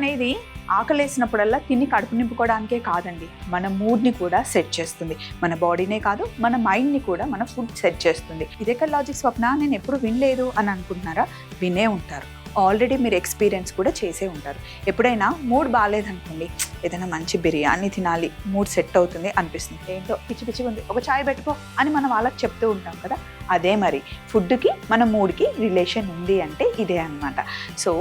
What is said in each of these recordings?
అనేది ఆకలేసినప్పుడల్లా తిని కడుపు నింపుకోవడానికే కాదండి, మన మూడ్ని కూడా సెట్ చేస్తుంది. మన బాడీనే కాదు, మన మైండ్ని కూడా మన ఫుడ్ సెట్ చేస్తుంది. ఇదెక్కడ లాజిక్ స్వప్న, నేను ఎప్పుడు వినలేదు అని అనుకుంటున్నారా? వినే ఉంటారు, ఆల్రెడీ మీరు ఎక్స్పీరియన్స్ కూడా చేసే ఉంటారు. ఎప్పుడైనా మూడ్ బాగాలేదనుకోండి, ఏదైనా మంచి బిర్యానీ తినాలి, మూడ్ సెట్ అవుతుంది అనిపిస్తుంది, ఏంటో పిచ్చి పిచ్చిగా ఉంది, ఒక చాయ్ పెట్టుకో అని మనం వాళ్ళకి చెప్తూ ఉంటాం కదా. అదే మరి ఫుడ్కి మన మూడ్కి రిలేషన్ ఉంది అంటే ఇదే అన్నమాట. సో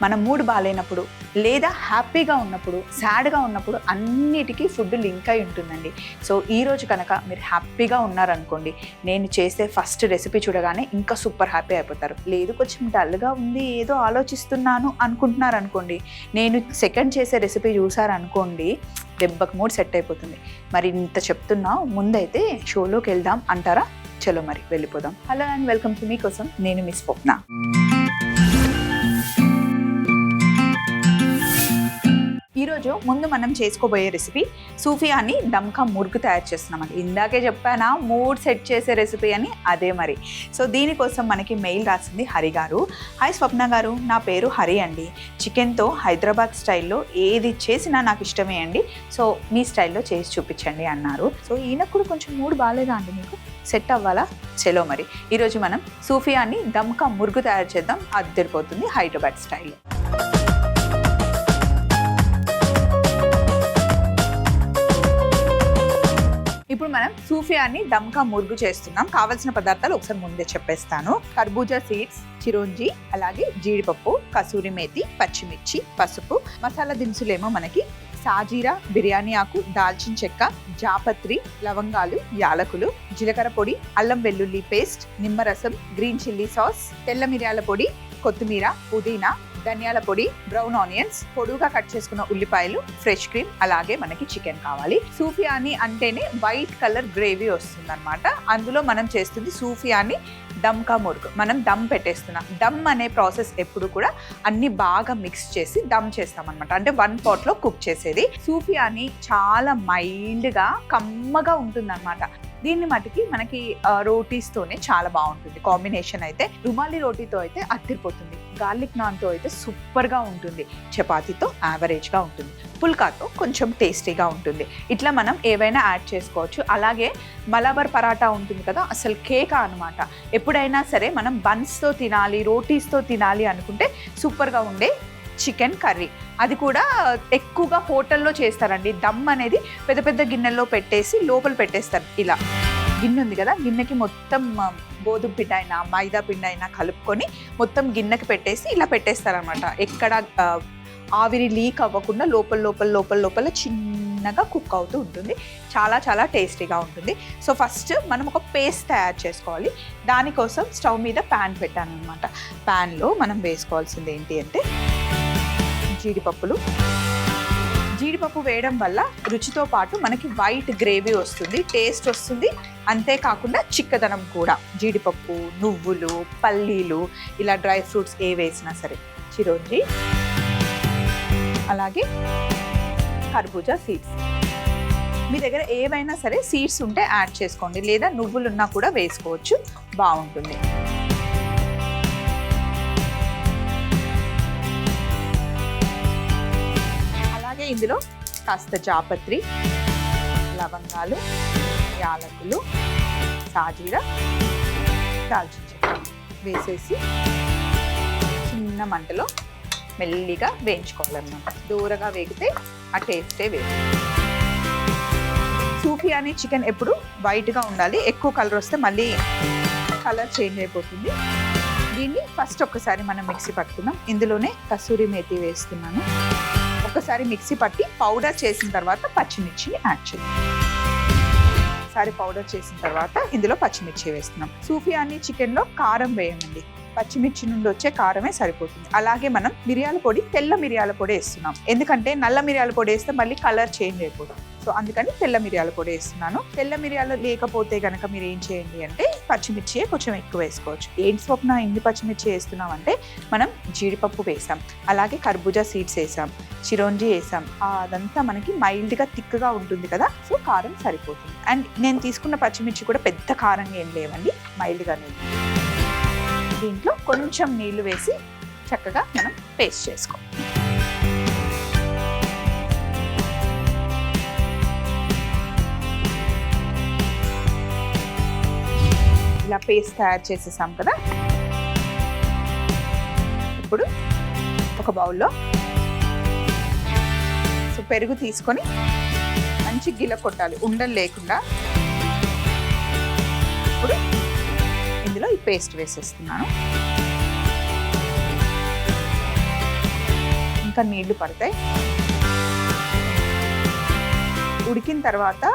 మన మూడ్ బాగాలేనప్పుడు లేదా హ్యాపీగా ఉన్నప్పుడు, సాడ్గా ఉన్నప్పుడు అన్నిటికీ ఫుడ్ లింక్ అయి ఉంటుందండి. సో ఈరోజు కనుక మీరు హ్యాపీగా ఉన్నారనుకోండి, నేను చేసే ఫస్ట్ రెసిపీ చూడగానే ఇంకా సూపర్ హ్యాపీ అయిపోతారు. లేదు కొంచెం డల్గా ఉంది, ఏదో ఆలోచిస్తున్నాను అనుకుంటున్నారు అనుకోండి, నేను సెకండ్ చేసే రెసిపీ చూసారనుకోండి, దెబ్బకు మూడ్ సెట్ అయిపోతుంది. మరి ఇంత చెప్తున్నా, ముందైతే షోలోకి వెళ్దాం అంటారా? చలో మరి వెళ్ళిపోదాం. హలో అండ్ వెల్కమ్ టు మీకోసం నేను మిస్ స్వప్న. ఈరోజు ముందు మనం చేసుకోబోయే రెసిపీ సూఫియాని దమ్కా మురుగు తయారు చేస్తున్నామండి. ఇందాకే చెప్పానా మూడ్ సెట్ చేసే రెసిపీ అని, అదే మరి. సో దీనికోసం మనకి మెయిల్ రాసింది హరి గారు. హాయ్ స్వప్న గారు, నా పేరు హరి అండి. చికెన్తో హైదరాబాద్ స్టైల్లో ఏది చేసినా నాకు ఇష్టమే అండి. సో మీ స్టైల్లో చేసి చూపించండి అన్నారు. సో ఈయనకు కూడా కొంచెం మూడ్ బాగాలేదా అండి, మీకు సెట్ అవ్వాలా? చలో మరి ఈరోజు మనం సూఫియాని దమ్కా మురుగు తయారు చేద్దాం. అద్దరిపోతుంది హైదరాబాద్ స్టైల్లో. ఇప్పుడు మనం సూఫియాని దమ్కా మురుగు చేస్తున్నాం. కావాల్సిన పదార్థాలు ఒకసారి ముందే చెప్పేస్తాను. కర్బూజా సీడ్స్, చిరోంజి, అలాగే జీడిపప్పు, కసూరి మేతి, పచ్చిమిర్చి, పసుపు. మసాలా దినుసులేమో మనకి సాజీరా, బిర్యానీ ఆకు, దాల్చిన చెక్క, జాపత్రి, లవంగాలు, యాలకులు, జీలకర్ర పొడి, అల్లం వెల్లుల్లి పేస్ట్, నిమ్మరసం, గ్రీన్ చిల్లీ సాస్, తెల్ల మిరియాల పొడి, కొత్తిమీర, పుదీనా, ధనియాల పొడి, బ్రౌన్ ఆనియన్స్, పొడుగా కట్ చేసుకున్న ఉల్లిపాయలు, ఫ్రెష్ క్రీమ్, అలాగే మనకి చికెన్ కావాలి. సూఫియాని అంటేనే వైట్ కలర్ గ్రేవీ వస్తుంది అనమాట. అందులో మనం చేస్తుంది సూఫియాని దమ్కా మురుగు. మనం దమ్ పెట్టేస్తున్నాం. దమ్ అనే ప్రాసెస్ ఎప్పుడు కూడా అన్ని బాగా మిక్స్ చేసి దమ్ చేస్తాం అనమాట. అంటే 1 pot లో కుక్ చేసేది. సూఫియాని చాలా మైల్డ్గా కమ్మగా ఉంటుంది అనమాట. దీన్ని మటుకి మనకి రోటీస్తోనే చాలా బాగుంటుంది కాంబినేషన్. అయితే రుమాలి రోటీతో అయితే అదిరిపోతుంది, గార్లిక్ నాన్తో అయితే సూపర్గా ఉంటుంది, చపాతీతో యావరేజ్గా ఉంటుంది, పుల్కాతో కొంచెం టేస్టీగా ఉంటుంది. ఇట్లా మనం ఏవైనా యాడ్ చేసుకోవచ్చు. అలాగే మలబార్ పరాటా ఉంటుంది కదా, అసలు కేక్ అనమాట. ఎప్పుడైనా సరే మనం బన్స్తో తినాలి, రోటీస్తో తినాలి అనుకుంటే సూపర్గా ఉండే చికెన్ కర్రీ. అది కూడా ఎక్కువగా హోటల్లో చేస్తారండి. దమ్ అనేది పెద్ద పెద్ద గిన్నెల్లో పెట్టేసి లోపల పెట్టేస్తారు. ఇలా గిన్నె ఉంది కదా, గిన్నెకి మొత్తం గోధుమ పిండి అయినా మైదా పిండి అయినా కలుపుకొని మొత్తం గిన్నెకి పెట్టేసి ఇలా పెట్టేస్తారనమాట. ఎక్కడ ఆవిరి లీక్ అవ్వకుండా లోపల లోపల లోపల లోపల చిన్నగా కుక్ అవుతూ ఉంటుంది. చాలా చాలా టేస్టీగా ఉంటుంది. సో ఫస్ట్ మనం ఒక పేస్ట్ తయారు చేసుకోవాలి. దానికోసం స్టవ్ మీద ప్యాన్ పెట్టాను అనమాట. ప్యాన్లో మనం వేసుకోవాల్సింది ఏంటి అంటే జీడిపప్పులు. జీడిపప్పు వేయడం వల్ల రుచితో పాటు మనకి వైట్ గ్రేవీ వస్తుంది, టేస్ట్ వస్తుంది. అంతేకాకుండా చిక్కదనం కూడా. జీడిపప్పు, నువ్వులు, పల్లీలు, ఇలా డ్రై ఫ్రూట్స్ ఏ వేసినా సరే, చిరోంజి, అలాగే కర్బూజా సీడ్స్. మీ దగ్గర ఏవైనా సరే సీడ్స్ ఉంటే యాడ్ చేసుకోండి, లేదా నువ్వులు ఉన్నా కూడా వేసుకోవచ్చు, బాగుంటుంది. ఇందులో కాస్త జాపత్రి, లవంగాలు, యాలకులు, సాజీరా, దాల్చిన చెక్క వేసేసి చిన్న మంటలో మెల్లిగా వేయించుకోవాలన్నమాట. దూరగా వేగితే ఆ టేస్టే వేరు. సూఫియాని చికెన్ ఎప్పుడు వైట్గా ఉండాలి. ఎక్కువ కలర్ వస్తే మళ్ళీ కలర్ చేంజ్ అయిపోతుంది. దీన్ని ఫస్ట్ ఒక్కసారి మనం మిక్సీ పట్టుకుందాం. ఇందులోనే కసూరి మేతి వేస్తున్నాను. ఒకసారి మిక్సీ పట్టి పౌడర్ చేసిన తర్వాత పచ్చిమిర్చిని యాడ్ చేద్దాం. ఒకసారి పౌడర్ చేసిన తర్వాత ఇందులో పచ్చిమిర్చి వేస్తున్నాం. సూఫియాని చికెన్లో కారం వేయమండి, పచ్చిమిర్చి నుండి వచ్చే కారమే సరిపోతుంది. అలాగే మనం మిరియాల పొడి, తెల్ల మిరియాల పొడి వేస్తున్నాం. ఎందుకంటే నల్ల మిరియాల పొడి వేస్తే మళ్ళీ కలర్ చేంజ్ అయిపోతుంది. సో అందుకని తెల్ల మిరియాల పొడి వేస్తున్నాను. తెల్ల మిరియాలు లేకపోతే కనుక మీరు ఏం చేయండి అంటే పచ్చిమిర్చి కొంచెం ఎక్కువ వేసుకోవచ్చు. ఏంటి స్వప్న ఇన్ని పచ్చిమిర్చి వేస్తున్నాం అంటే, మనం జీడిపప్పు వేసాం, అలాగే కర్బూజా సీడ్స్ వేసాం, చిరోంజి వేసాం. అదంతా మనకి మైల్డ్గా థిక్గా ఉంటుంది కదా, సో కారం సరిపోతుంది. అండ్ నేను తీసుకున్న పచ్చిమిర్చి కూడా పెద్ద కారంగా ఏం లేవండి, మైల్డ్గానే. దీంట్లో కొంచెం నీళ్లు వేసి చక్కగా మనం పేస్ట్ చేసుకోవాలి. ఇలా పేస్ట్ తయారు చేసేసాం కదా. ఇప్పుడు ఒక బౌల్లో సో పెరుగు తీసుకొని మంచి గిల కొట్టాలి, ఉండలు లేకుండా. ఇప్పుడు ఇందులో ఈ పేస్ట్ వేసేస్తున్నాను. ఇంకా నీళ్లు పడతాయి. ఉడికిన తర్వాత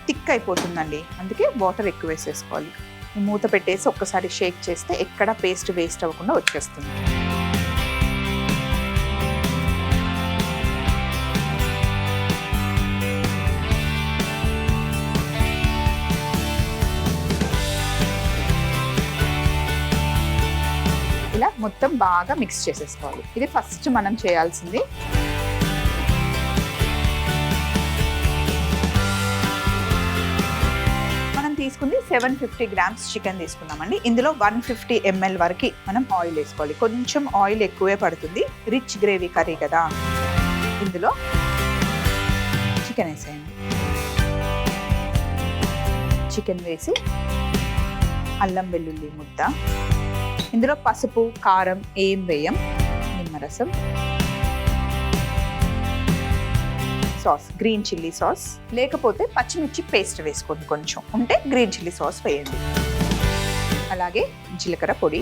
థిక్ అయిపోతుందండి, అందుకే వాటర్ ఎక్కువ వేసేసుకోవాలి. మూత పెట్టేసి ఒక్కసారి షేక్ చేస్తే ఎక్కడ పేస్ట్ వేస్ట్ అవ్వకుండా వచ్చేస్తుంది. ఇలా మొత్తం బాగా మిక్స్ చేసేసుకోవాలి. ఇది ఫస్ట్ మనం చేయాల్సింది. మనం తీసుకుంది 750 grams చికెన్ తీసుకున్నామండి. ఇందులో 150 ml వరకు మనం ఆయిల్ వేసుకోవాలి. కొంచెం ఆయిల్ ఎక్కువే పడుతుంది, రిచ్ గ్రేవీ కర్రీ కదా. ఇందులో చికెన్ వేసేయండి. చికెన్ వేసి అల్లం వెల్లుల్లి ముద్ద, ఇందులో పసుపు కారం ఏం వేయం, నిమ్మరసం, సాస్ గ్రీన్ చిల్లీ సాస్, లేకపోతే పచ్చిమిర్చి పేస్ట్ వేసుకోండి, కొంచెం ఉంటే గ్రీన్ చిల్లీ సాస్ వేయండి. అలాగే జీలకర్ర పొడి,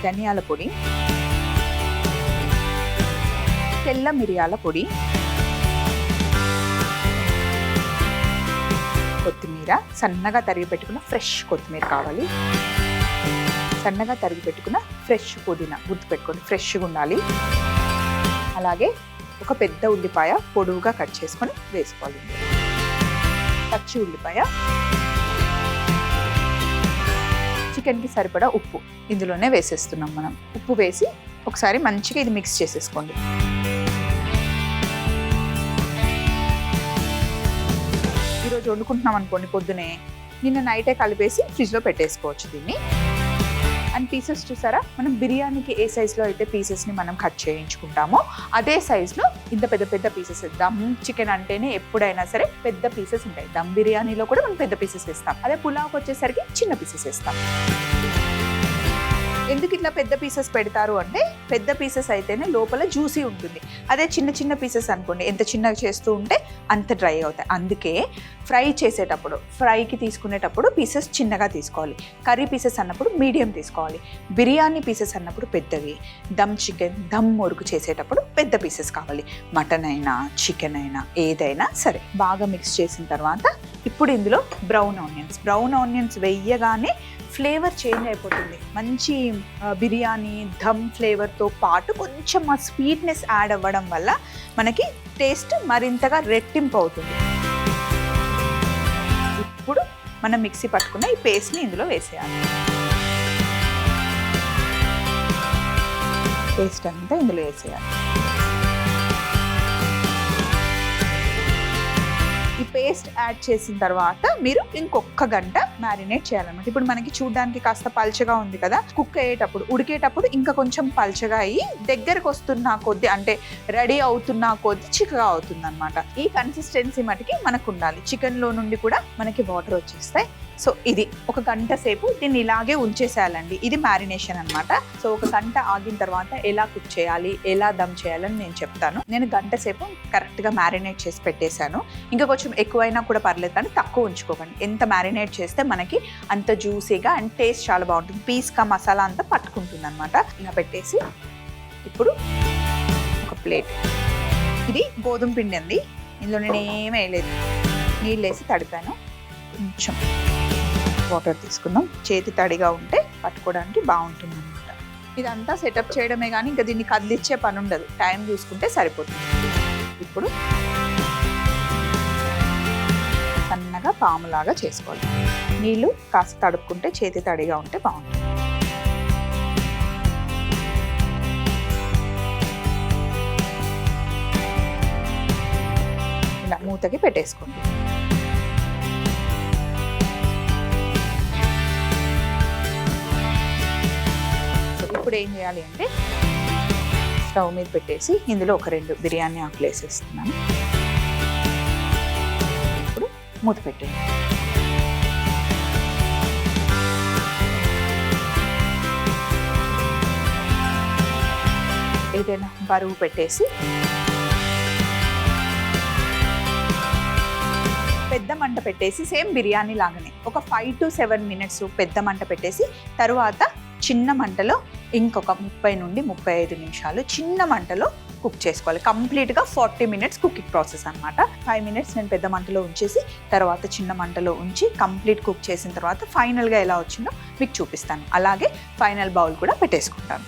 ధనియాల పొడి, తెల్ల మిరియాల పొడి, కొత్తిమీర, సన్నగా తరిగి పెట్టుకున్న ఫ్రెష్ కొత్తిమీర కావాలి. సన్నగా తరిగి పెట్టుకున్న ఫ్రెష్ పుదీనా, గుర్తుపెట్టుకోండి ఫ్రెష్గా ఉండాలి. అలాగే ఒక పెద్ద ఉల్లిపాయ పొడవుగా కట్ చేసుకొని వేసుకోవాలి. పచ్చి ఉల్లిపాయ, చికెన్కి సరిపడా ఉప్పు ఇందులోనే వేసేస్తున్నాం మనం. ఉప్పు వేసి ఒకసారి మంచిగా ఇది మిక్స్ చేసేసుకోండి. ఈరోజు వండుకుంటున్నాం అనుకోండి, పొద్దునే నిన్న నైటే కలిపేసి ఫ్రిడ్జ్లో పెట్టేసుకోవచ్చు దీన్ని. అండ్ పీసెస్ చూసారా, మనం బిర్యానీకి ఏ సైజులో అయితే పీసెస్ని మనం కట్ చేయించుకుంటామో అదే సైజులో ఇంత పెద్ద పెద్ద పీసెస్. దమ్ చికెన్ అంటేనే ఎప్పుడైనా సరే పెద్ద పీసెస్ ఉంటాయి. దమ్ బిర్యానీలో కూడా మనం పెద్ద పీసెస్ వేస్తాం. అదే పులావ్కి వచ్చేసరికి చిన్న పీసెస్ వేస్తాం. ఎందుకు ఇట్లా పెద్ద పీసెస్ పెడతారు అంటే, పెద్ద పీసెస్ అయితేనే లోపల జ్యూసీ ఉంటుంది. అదే చిన్న చిన్న పీసెస్ అనుకోండి, ఎంత చిన్నగా చేస్తూ ఉంటే అంత డ్రై అవుతాయి. అందుకే ఫ్రై చేసేటప్పుడు, ఫ్రైకి తీసుకునేటప్పుడు పీసెస్ చిన్నగా తీసుకోవాలి. కర్రీ పీసెస్ అన్నప్పుడు మీడియం తీసుకోవాలి. బిర్యానీ పీసెస్ అన్నప్పుడు పెద్దవి. దమ్ చికెన్, దమ్ మురుగు చేసేటప్పుడు పెద్ద పీసెస్ కావాలి. మటన్ అయినా చికెన్ అయినా ఏదైనా సరే. బాగా మిక్స్ చేసిన తర్వాత ఇప్పుడు ఇందులో బ్రౌన్ ఆనియన్స్ వేయగానే ఫ్లేవర్ చేంజ్ అయిపోతుంది. మంచి బిర్యానీ దమ్ ఫ్లేవర్తో పాటు కొంచెం ఆ స్వీట్నెస్ యాడ్ అవ్వడం వల్ల మనకి టేస్ట్ మరింతగా రెట్టింపు అవుతుంది. ఇప్పుడు మనం మిక్సీ పట్టుకున్న ఈ పేస్ట్ని ఇందులో వేసేయాలి. పేస్ట్ అంతా ఇందులో వేసేయాలి. ఈ పేస్ట్ యాడ్ చేసిన తర్వాత మీరు ఇంకొక గంట మ్యారినేట్ చేయాలన్నమాట. ఇప్పుడు మనకి చూడడానికి కాస్త పల్చగా ఉంది కదా, కుక్ అయ్యేటప్పుడు ఉడికేటప్పుడు ఇంకా కొంచెం పల్చగా అయ్యి దగ్గరకు వస్తున్న కొద్ది, అంటే రెడీ అవుతున్న కొద్ది చిక్కగా అవుతుంది అనమాట. ఈ కన్సిస్టెన్సీ మటుకి మనకు ఉండాలి. చికెన్లో నుండి కూడా మనకి వాటర్ వచ్చేస్తాయి. సో ఇది ఒక గంట సేపు దీన్ని ఇలాగే ఉంచేసేయాలండి. ఇది మ్యారినేషన్ అనమాట. సో ఒక గంట ఆగిన తర్వాత ఎలా కుక్ చేయాలి, ఎలా దమ్ చేయాలని నేను చెప్తాను. నేను గంట సేపు కరెక్ట్గా మ్యారినేట్ చేసి పెట్టేశాను. ఇంకా కొంచెం ఎక్కువైనా కూడా పర్లేదు, కానీ తక్కువ ఉంచుకోకండి. ఎంత మ్యారినేట్ చేస్తే మనకి అంత జ్యూసీగా అండ్ టేస్ట్ చాలా బాగుంటుంది. పీస్గా మసాలా అంతా పట్టుకుంటుంది అనమాట. ఇలా పెట్టేసి ఇప్పుడు ఒక ప్లేట్, ఇది గోధుమ పిండి అండి, ఇందులో నేను ఏమీ వేయలేదు, నీళ్ళు వేసి తడిపాను. కొంచెం వాటర్ తీసుకుందాం, చేతి తడిగా ఉంటే పట్టుకోవడానికి బాగుంటుంది అనమాట. ఇదంతా సెటప్ చేయడమే కానీ ఇంకా దీన్ని కదిలిచ్చే పని ఉండదు, టైం చూసుకుంటే సరిపోతుంది. ఇప్పుడు సన్నగా పాములాగా చేసుకోవాలి. నీళ్ళు కాస్త తడుపుకుంటే చేతి తడిగా ఉంటే బాగుంటుంది. ఇలా మూతకి పెట్టేసుకోండి. ఇప్పుడు ఏం చేయాలి అంటే, స్టవ్ మీద పెట్టేసి ఇందులో ఒక 2 బిర్యానీ ఆకులు వేసేస్తున్నాను. ఇప్పుడు మూత పెట్టండి. ఏదైనా బరువు పెట్టేసి పెద్ద మంట పెట్టేసి సేమ్ బిర్యానీ లాగానే ఒక 5 to 7 minutes పెద్ద మంట పెట్టేసి తర్వాత చిన్న మంటలో ఇంకొక 30 నుండి 35 నిమిషాలు చిన్న మంటలో కుక్ చేసుకోవాలి. కంప్లీట్గా 40 minutes కుకింగ్ ప్రాసెస్ అనమాట. 5 minutes నేను పెద్ద మంటలో ఉంచేసి తర్వాత చిన్న మంటలో ఉంచి కంప్లీట్ కుక్ చేసిన తర్వాత ఫైనల్గా ఎలా వచ్చిందో మీకు చూపిస్తాను. అలాగే ఫైనల్ బౌల్ కూడా పెట్టేసుకుంటాను.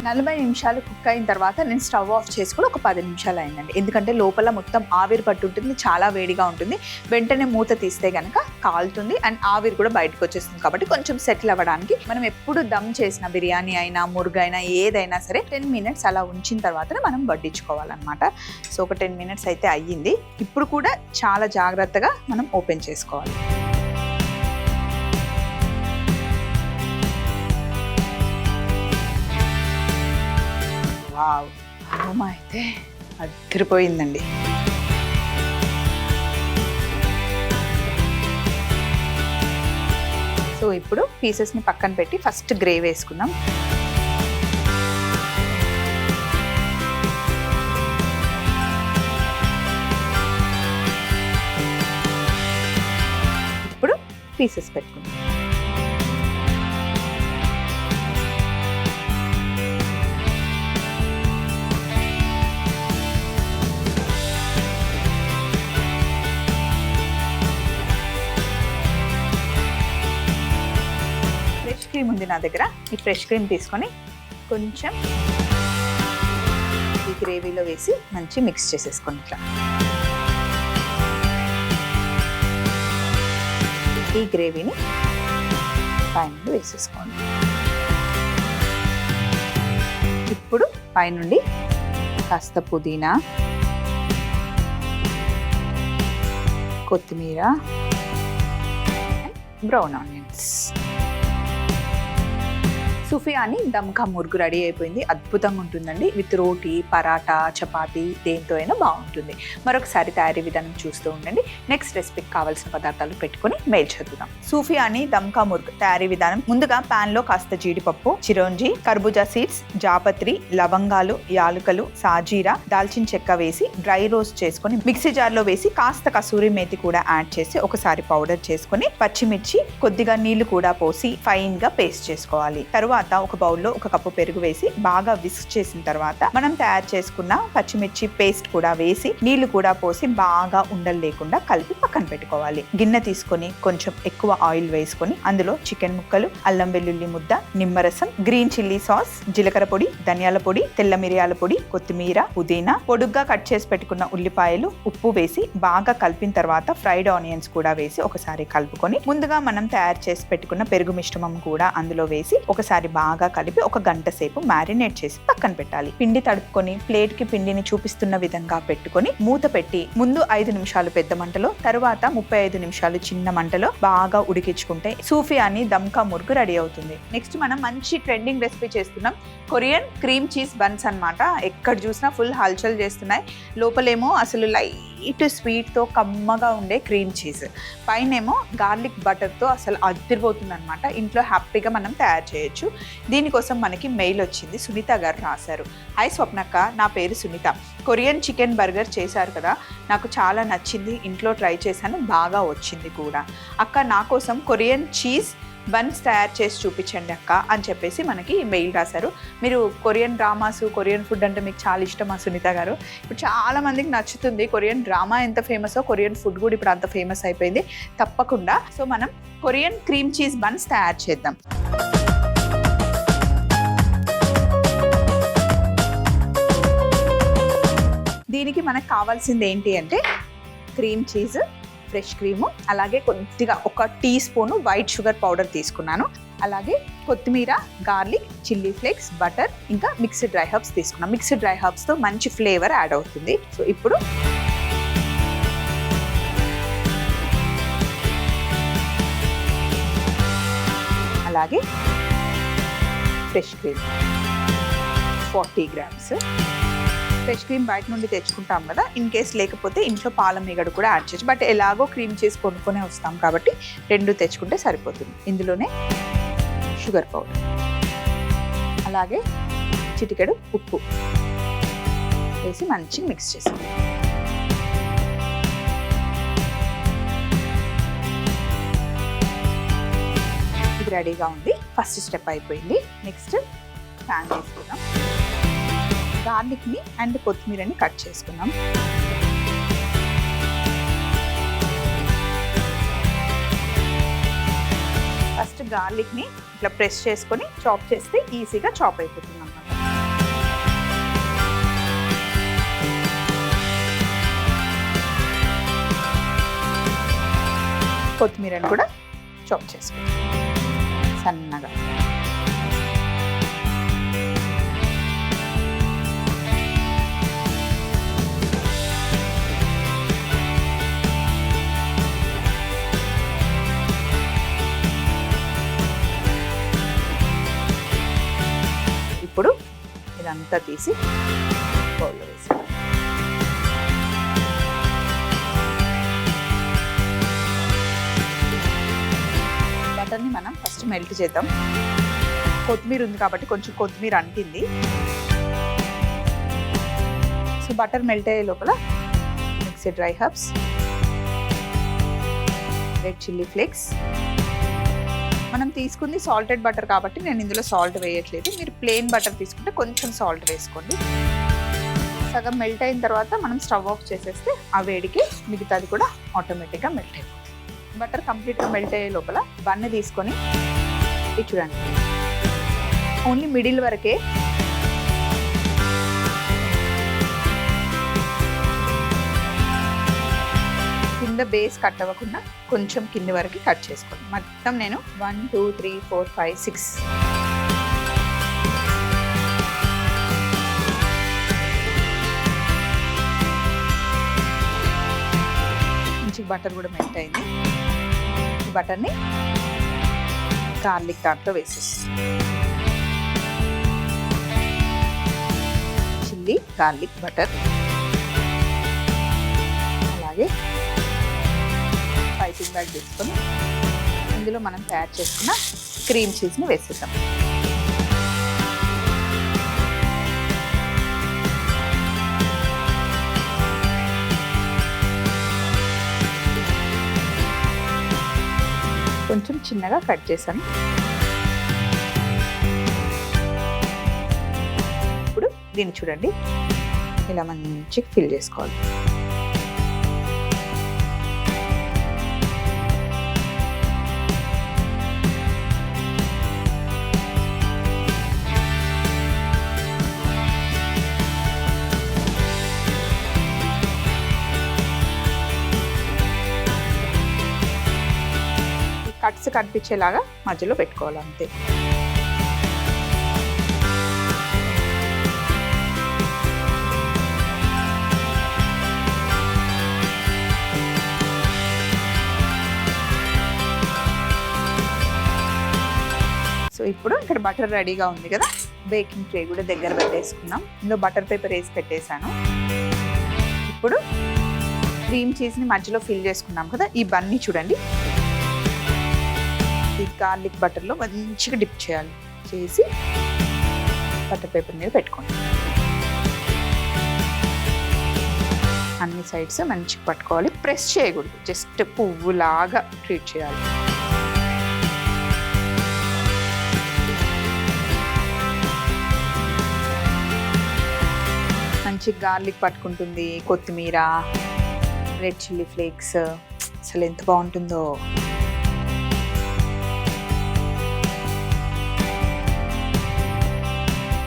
40 నిమిషాలు కుక్ అయిన తర్వాత నేను స్టవ్ ఆఫ్ చేసి కూడా ఒక 10 నిమిషాలు అయిందండి. ఎందుకంటే లోపల మొత్తం ఆవిరి పట్టు ఉంటుంది, చాలా వేడిగా ఉంటుంది. వెంటనే మూత తీస్తే కనుక కాలుతుంది అండ్ ఆవిరి కూడా బయటకు వచ్చేస్తుంది. కాబట్టి కొంచెం సెటిల్ అవ్వడానికి మనం ఎప్పుడు దమ్ చేసిన బిర్యానీ అయినా మురుగైనా ఏదైనా సరే 10 minutes అలా ఉంచిన తర్వాతనే మనం వడ్డించుకోవాలన్నమాట. సో ఒక 10 minutes అయితే అయ్యింది. ఇప్పుడు కూడా చాలా జాగ్రత్తగా మనం ఓపెన్ చేసుకోవాలి. వావ్, అమ్మ అయితే అదిరిపోయిందండి. సో ఇప్పుడు పీసెస్ని పక్కన పెట్టి ఫస్ట్ గ్రేవీ వేసుకుందాం. ఇప్పుడు పీసెస్ పెట్టుకుందాం. క్రీమ్ ఉంది నా దగ్గర. ఈ ఫ్రెష్ క్రీమ్ తీసుకొని కొంచెం ఈ గ్రేవీలో వేసి మంచి మిక్స్ చేసేసుకోండి. ఇట్లా ఈ గ్రేవీని పైన వేసేసుకోండి. ఇప్పుడు పైనుండి కాస్త పుదీనా, కొత్తిమీర, బ్రౌన్ ఆనియన్స్. సుఫియాని దమ్కా మురుగు రెడీ అయిపోయింది. అద్భుతంగా ఉంటుందండి. విత్ రోటీ, పరాటా, చపాతీ దేంతో అయినా బాగుంటుంది. మరొకసారి తయారీ విధానం చూస్తూ ఉండండి. నెక్స్ట్ రెసిపీకి కావాల్సిన పదార్థాలు పెట్టుకొని మెయిల్ చదువుదాం. సుఫియాని దమ్కా మురుగు తయారీ విధానం. ముందుగా పాన్ లో కాస్త జీడిపప్పు, చిరోంజి, కర్బూజా సీడ్స్, జాపత్రి, లవంగాలు, యాలుకలు, సాజీరా, దాల్చిన చెక్క వేసి డ్రై రోస్ట్ చేసుకొని మిక్సీ జార్ లో వేసి కాస్త కసూరి మేతి కూడా యాడ్ చేసి ఒకసారి పౌడర్ చేసుకొని పచ్చిమిర్చి, కొద్దిగా నీళ్లు కూడా పోసి ఫైన్ గా పేస్ట్ చేసుకోవాలి. తర్వాత ఒక బౌల్లో 1 కప్పు పెరుగు వేసి బాగా విస్క్ చేసిన తర్వాత మనం తయారు చేసుకున్న పచ్చిమిర్చి పేస్ట్ కూడా వేసి నీళ్లు కూడా పోసి బాగా ఉండలు లేకుండా కలిపి పక్కన పెట్టుకోవాలి. గిన్నె తీసుకొని కొంచెం ఎక్కువ ఆయిల్ వేసుకొని అందులో చికెన్ ముక్కలు, అల్లం వెల్లుల్లి ముద్ద, నిమ్మరసం, గ్రీన్ చిల్లీ సాస్, జీలకర్ర పొడి, ధనియాల పొడి, తెల్ల మిరియాల పొడి, కొత్తిమీర, పుదీనా, పొడుగ్గా కట్ చేసి పెట్టుకున్న ఉల్లిపాయలు, ఉప్పు వేసి బాగా కలిపిన తర్వాత ఫ్రైడ్ ఆనియన్స్ కూడా వేసి ఒకసారి కలుపుకొని ముందుగా మనం తయారు చేసి పెట్టుకున్న పెరుగు మిశ్రమం కూడా అందులో వేసి ఒకసారి బాగా కలిపి 1 గంట సేపు మ్యారినేట్ చేసి పక్కన పెట్టాలి. పిండి తడుపుకొని ప్లేట్ కి పిండిని చూపిస్తున్న విధంగా పెట్టుకొని మూత పెట్టి ముందు 5 నిమిషాలు పెద్ద మంటలో, తరువాత 35 నిమిషాలు చిన్న మంటలో బాగా ఉడికించుకుంటే సూఫియాని దమ్కా మురుగు రెడీ అవుతుంది. నెక్స్ట్ మనం మంచి ట్రెండింగ్ రెసిపీ చేస్తున్నాం. కొరియన్ క్రీమ్ చీజ్ బన్స్ అన్నమాట. ఎక్కడ చూసినా ఫుల్ హల్చల్ చేస్తున్నాయి. లోపలేమో అసలు లైట్ స్వీట్ తో కమ్మగా ఉండే క్రీమ్ చీజ్, పైనేమో గార్లిక్ బటర్ తో అసలు అదిరిపోతుంది అనమాట. ఇంట్లో హ్యాపీగా మనం తయారు చేయొచ్చు. దీనికోసం మనకి మెయిల్ వచ్చింది. సునీత గారు రాశారు. హాయ్ స్వప్నక్క, నా పేరు సునీత. కొరియన్ చికెన్ బర్గర్ చేశారు కదా, నాకు చాలా నచ్చింది. ఇంట్లో ట్రై చేశాను, బాగా వచ్చింది కూడా. అక్క నా కోసం కొరియన్ చీజ్ బన్స్ తయారు చేసి చూపించండి అక్క అని చెప్పేసి మనకి మెయిల్ రాశారు. మీరు కొరియన్ డ్రామాస్, కొరియన్ ఫుడ్ అంటే మీకు చాలా ఇష్టమా సునీత గారు? ఇప్పుడు చాలా మందికి నచ్చుతుంది. కొరియన్ డ్రామా ఎంత ఫేమసో కొరియన్ ఫుడ్ కూడా ఇప్పుడు అంత ఫేమస్ అయిపోయింది. తప్పకుండా సో మనం కొరియన్ క్రీమ్ చీజ్ బన్స్ తయారు చేద్దాం. దీనికి మనకు కావాల్సింది ఏంటి అంటే క్రీమ్ చీజ్, ఫ్రెష్ క్రీము, అలాగే కొద్దిగా 1 teaspoon white sugar powder తీసుకున్నాను. అలాగే కొత్తిమీర, గార్లిక్, చిల్లీ ఫ్లేక్స్, బటర్, ఇంకా మిక్స్డ్ డ్రై హర్బ్స్ తీసుకున్నాను. మిక్స్డ్ డ్రై హర్బ్స్తో మంచి ఫ్లేవర్ యాడ్ అవుతుంది. సో ఇప్పుడు అలాగే fresh cream 40 grams. Fresh cream బయట నుండి తెచ్చుకుంటాం కదా, ఇన్ కేస్ లేకపోతే ఇంట్లో పాల మీగడ కూడా యాడ్ చేయొచ్చు. బట్ ఎలాగో క్రీమ్ చేసి కొనుక్కొనే వస్తాం కాబట్టి 2 తెచ్చుకుంటే సరిపోతుంది. ఇందులోనే షుగర్ పౌడర్, అలాగే చిటికెడు ఉప్పు వేసి మంచిగా మిక్స్ చేసుకోండి. ఇది రెడీగా ఉంది. ఫస్ట్ స్టెప్ అయిపోయింది. నెక్స్ట్ ప్యాన్ తీసుకుందాం. గార్లిక్ని అండ్ కొత్తిమీరని కట్ చేసుకుందాం. ఫస్ట్ గార్లిక్ని ఇట్లా ప్రెస్ చేసుకొని చాప్ చేస్తే ఈజీగా చాప్ అయిపోతుంది అన్నమాట. కొత్తిమీరని కూడా చాప్ చేసుకుందాం సన్నగా. ఇప్పుడు ఇదంతా తీసి బౌల్లో వేసి బటర్ని మనం ఫస్ట్ మెల్ట్ చేద్దాం. కొత్తిమీర ఉంది కాబట్టి కొంచెం కొత్తిమీర అంటింది. సో బటర్ మెల్ట్ అయ్యే లోపల mixie dry herbs, red chilli flakes. మనం తీసుకుంది సాల్టెడ్ బటర్ కాబట్టి నేను ఇందులో సాల్ట్ వేయట్లేదు. మీరు ప్లెయిన్ బటర్ తీసుకుంటే కొంచెం సాల్ట్ వేసుకోండి. సగం మెల్ట్ అయిన తర్వాత మనం స్టవ్ ఆఫ్ చేసేస్తే ఆ వేడికి మిగతాది కూడా ఆటోమేటిక్గా మెల్ట్ అయిపోతుంది. బటర్ కంప్లీట్గా మెల్ట్ అయ్యే లోపల బన్ తీసుకొని ఇది చూడండి, ఓన్లీ మిడిల్ వరకే కింద బేస్ కట్ అవ్వకుండా కొంచెం కింది వరకు కట్ చేసుకోండి. మొత్తం నేను 1 2 3 4 5 6 మంచి బటర్ కూడా మెల్ట్ అయింది. ఈ బటర్ని గార్లిక్ దాంట్లో వేసేసి చిల్లీ గార్లిక్ బటర్, అలాగే పైపింగ్ బ్యాగ్ తీసుకొని ఇందులో మనం తయారు చేసుకున్న క్రీమ్ చీజ్ని వేసేద్దాం. కొంచెం చిన్నగా కట్ చేశాను. ఇప్పుడు దీన్ని చూడండి, ఇలా మంచిగా ఫిల్ చేసుకోవాలి. కట్స్ కనిపించేలాగా మధ్యలో పెట్టుకోవాలి అంతే. సో ఇప్పుడు ఇక్కడ బటర్ రెడీగా ఉంది కదా, బేకింగ్ ట్రే కూడా దగ్గర పెట్టేసుకున్నాం. ఇందులో బటర్ పేపర్ వేసి పెట్టేశాను. ఇప్పుడు క్రీమ్ చీజ్ని మధ్యలో ఫిల్ చేసుకున్నాం కదా, ఈ బన్ని చూడండి ఈ గార్లిక్ బటర్లో మంచిగా డిప్ చేయాలి. చేసి బటర్ పేపర్ మీద పెట్టుకోండి. అన్ని సైడ్స్ మంచిగా పట్టుకోవాలి, ప్రెస్ చేయకూడదు, జస్ట్ పువ్వులాగా ట్రీట్ చేయాలి. మంచి గార్లిక్ పట్టుకుంటుంది, కొత్తిమీర, రెడ్ చిల్లీ ఫ్లేక్స్, అసలు ఎంత బాగుంటుందో.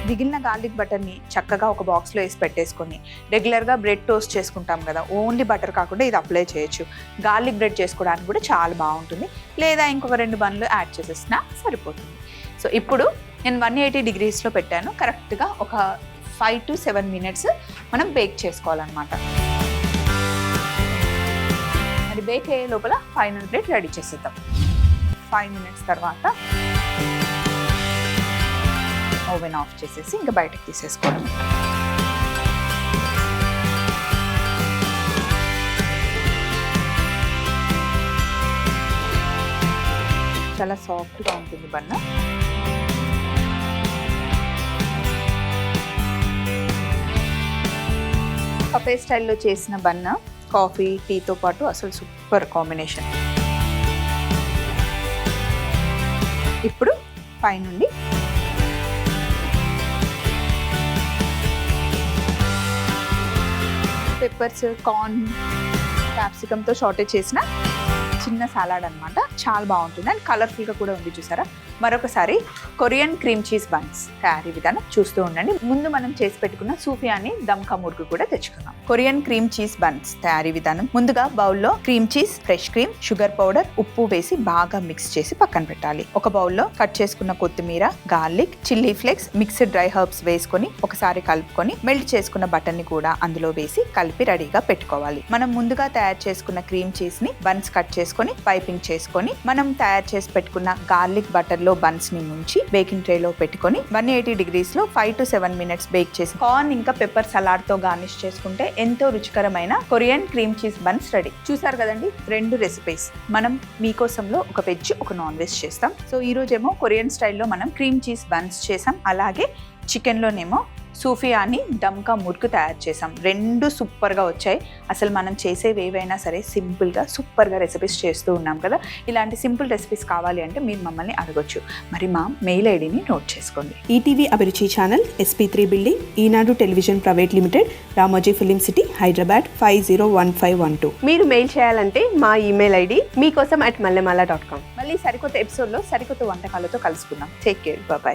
మిగిలిన గార్లిక్ బటర్ని చక్కగా ఒక బాక్స్లో వేసి పెట్టేసుకొని రెగ్యులర్గా బ్రెడ్ టోస్ట్ చేసుకుంటాం కదా, ఓన్లీ బటర్ కాకుండా ఇది అప్లై చేయొచ్చు. గార్లిక్ బ్రెడ్ చేసుకోవడానికి కూడా చాలా బాగుంటుంది. లేదా ఇంకొక 2 బన్లు యాడ్ చేసేసినా సరిపోతుంది. సో ఇప్పుడు నేను 180 degreesలో పెట్టాను. కరెక్ట్గా ఒక 5 to 7 minutes మనం బేక్ చేసుకోవాలన్నమాట. అది బేక్ అయ్యే లోపల ఫైనల్ ప్లేట్ రెడీ చేసేద్దాం. 5 minutes తర్వాత ఓవెన్ ఆఫ్ చేసేసి ఇంకా బయటకు తీసేసుకోవడం. చాలా సాఫ్ట్గా ఉంటుంది బన్న. కఫే స్టైల్లో చేసిన బన్ కాఫీ టీతో పాటు అసలు సూపర్ కాంబినేషన్. ఇప్పుడు పైనుండి పెప్పర్స్, కార్న్, క్యాప్సికమ్తో షార్టేజ్ చేసిన చిన్న సలాడ్ అనమాట. చాలా బాగుంటుంది అండ్ కలర్ఫుల్గా కూడా ఉంది. చూసారా? మరొకసారి కొరియన్ క్రీమ్ చీజ్ బన్స్ తయారీ విధానం చూస్తూ ఉండండి. ముందు మనం చేసి పెట్టుకున్న సూఫియాని దమ్కా మురుగు కూడా తెచ్చుకుందాం. కొరియన్ క్రీమ్ చీజ్ బన్స్ తయారీ విధానం. ముందుగా బౌల్లో cream cheese, fresh cream, sugar powder, ఉప్పు వేసి బాగా మిక్స్ చేసి పక్కన పెట్టాలి. ఒక బౌల్లో కట్ చేసుకున్న కొత్తిమీర, garlic, chilli flakes, mixed dry herbs వేసుకొని ఒకసారి కలుపుకొని మెల్ట్ చేసుకున్న బటర్ ని కూడా అందులో వేసి కలిపి రెడీగా పెట్టుకోవాలి. మనం ముందుగా తయారు చేసుకున్న క్రీమ్ చీజ్ ని బన్స్ కట్ చేసుకొని పైపింగ్ చేసుకొని మనం తయారు చేసి పెట్టుకున్న గార్లిక్ బటర్ లో బన్స్ ని ముంచి బేకింగ్ ట్రే లో పెట్టుకొని 180 degrees లో 5 to 7 minutes బేక్ చేసి కార్న్ ఇంకా పెప్పర్ సలాడ్ తో గార్నిష్ చేసుకుంటే ఎంతో రుచికరమైన Korean cream cheese buns ready. చూసారు కదండి, 2 రెసిపీస్. మనం మీకోసంలో ఒక వెజ్, ఒక నాన్ వెజ్ చేస్తాం. సో ఈ రోజేమో కొరియన్ స్టైల్లో మనం క్రీమ్ చీజ్ బన్స్ చేసాం. అలాగే చికెన్లోనేమో సూఫియాని దమ్కా మురుకు తయారు చేసాం. 2 సూపర్గా వచ్చాయి. అసలు మనం చేసేవి ఏవైనా సరే సింపుల్గా సూపర్గా రెసిపీస్ చేస్తూ ఉన్నాం కదా. ఇలాంటి సింపుల్ రెసిపీస్ కావాలి అంటే మీరు మమ్మల్ని అడగొచ్చు. మరి మా మెయిల్ ఐడిని నోట్ చేసుకోండి. ETV Abhiruchi channel, SP3 building, Eenadu television private limited, Ramoji film city, Hyderabad 501512. మీరు మెయిల్ చేయాలంటే మా ఈమెయిల్ ఐడి మీకోసం @mallemala.com. మళ్ళీ సరికొత్త ఎపిసోడ్లో సరికొత్త వంటకాలతో కలుసుకుందాం. Take care, bye.